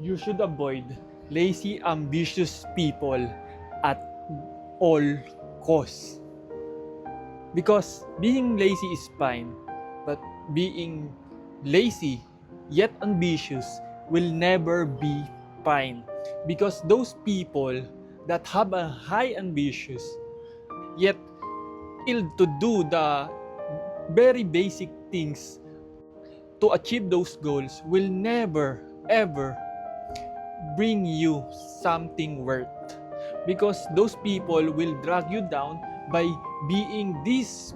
you should avoid lazy, ambitious people at all costs. Because being lazy is fine, but being lazy yet ambitious will never be fine. Because those people that have a high ambitious yet fail to do the very basic things to achieve those goals will never ever bring you something worth, because those people will drag you down by being this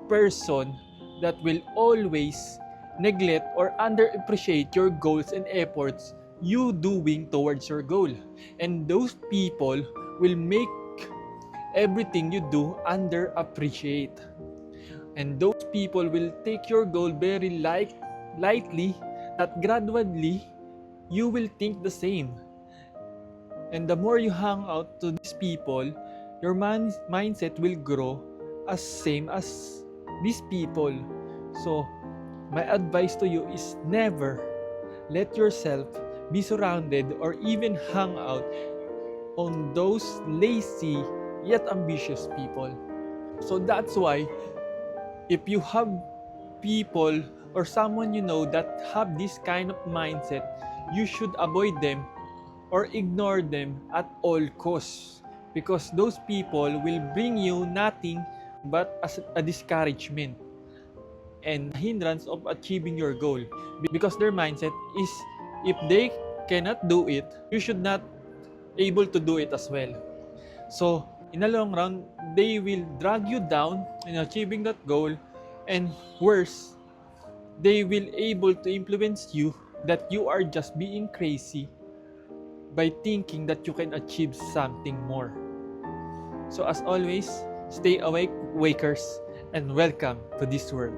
person that will always neglect or underappreciate your goals and efforts you doing towards your goal. And those people will make everything you do underappreciate. And those people will take your goal very lightly, that gradually you will think the same. And the more you hang out to these people, your mindset will grow as same as these people. So, my advice to you is never let yourself be surrounded or even hang out on those lazy yet ambitious people. So that's why if you have people or someone you know that have this kind of mindset, you should avoid them or ignore them at all costs, because those people will bring you nothing but as a discouragement and hindrance of achieving your goal, because their mindset is if they cannot do it, you should not able to do it as well. So in the long run, they will drag you down in achieving that goal, and worse, they will able to influence you that you are just being crazy by thinking that you can achieve something more. So as always, stay awake, wakers, and welcome to this world.